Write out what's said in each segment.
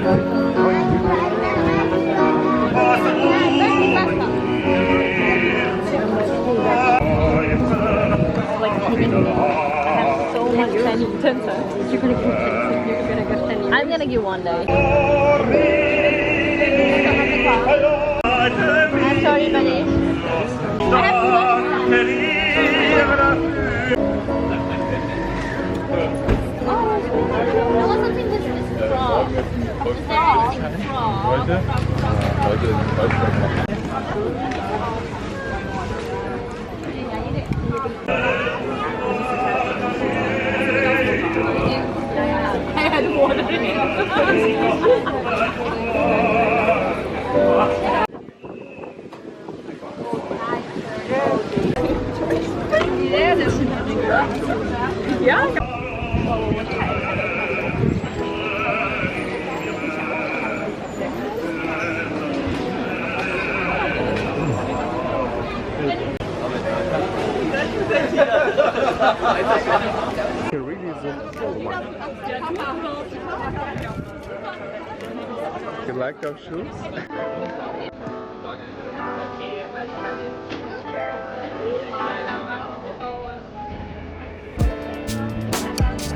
I'm gonna give one day. I'm sorry, buddy. Heute? Heute ist Wörther. Ja. You like those shoes?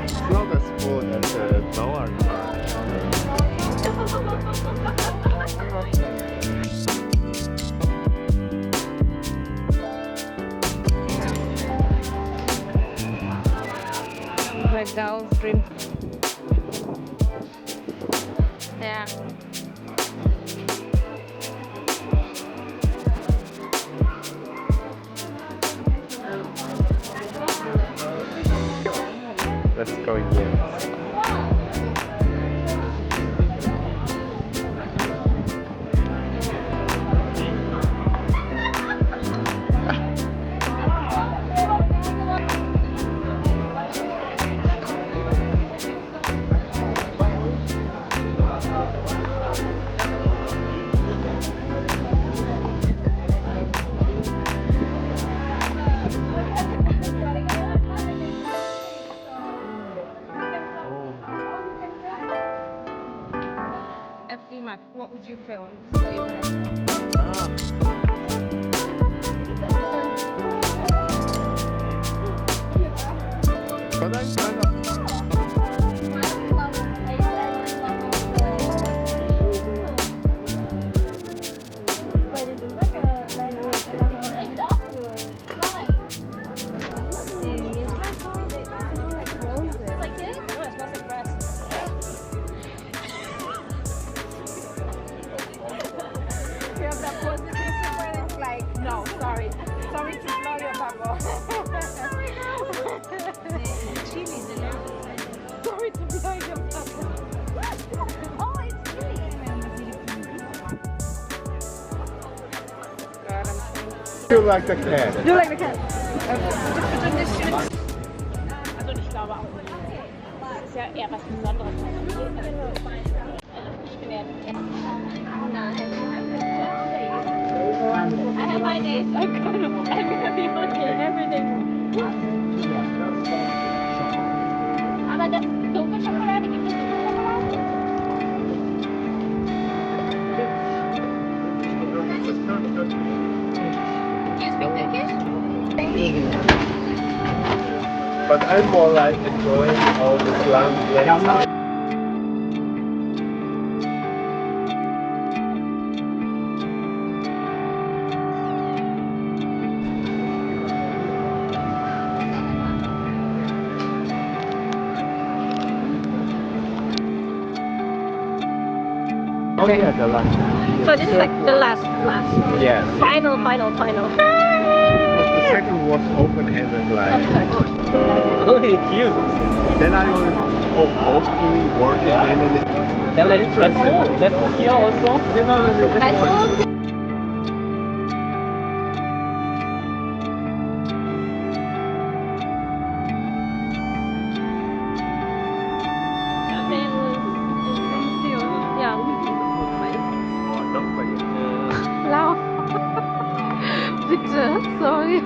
It's not as full as the Bauernpark. The girls dream. Yeah. Let's go here. What would you feel? But I'm kind of No, sorry. Sorry to blow your bubble. Sorry to blow your bubble. Oh, it's chili. you like the cat. Do you like the cat? Also ich glaube auch. Das ist ja eher was Besonderes. Ich bin ja I have my days. I'm gonna be working everything. Aber das dunkle Schokolade gibt es dunkle Schokolade? Do you speak Turkish? But I'm more like enjoying all the plants. Oh yeah, the last. So this is like the last. Yes. Final. The second was open-handed like. Really cute. Then I was hopefully working in it. Then let's go here also. Lauf. Bitte, sorry.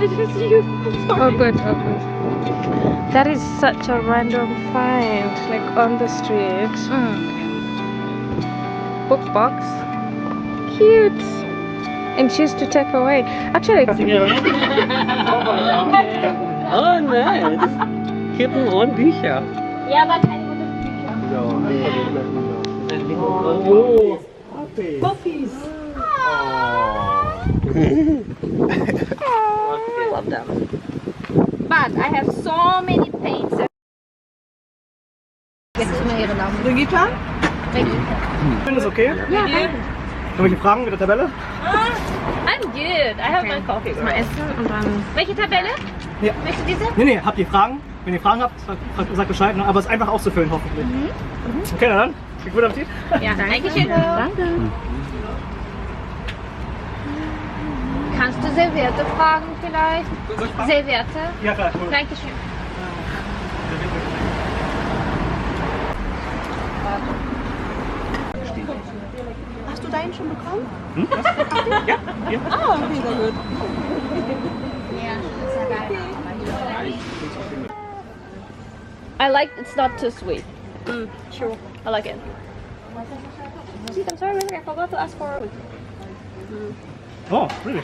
it was you. Oh good, oh good. That is such a random find, like on the street. Book box. Cute. And shoes to take away. Actually, Oh, nice. Kippen und Bücher. Ja, aber keine guten Bücher. Oh. Puppies. I love them. But I have so many paints. Jetzt mal ihre Namen. Brigitta? Ist okay? Ja, danke. Irgendwelche Fragen mit der Tabelle? I'm good. I have my coffee. Mal essen und dann. Welche Tabelle? Ja. Möchtest du diese? Nee, habt ihr Fragen? Wenn ihr Fragen habt, sagt Bescheid, ne? Aber es ist einfach auszufüllen, hoffentlich. Okay, na dann. Guten Appetit. Ja, danke schön. Danke. Kannst du Serviette fragen vielleicht? Soll ich fragen? Serviette? Ja, klar, cool. Dankeschön. Hast du deinen schon bekommen? Ja, Ah, okay, sehr gut. I like it's not too sweet. Sure. I like it. Sweet, I'm sorry, I forgot to ask for. Oh, really?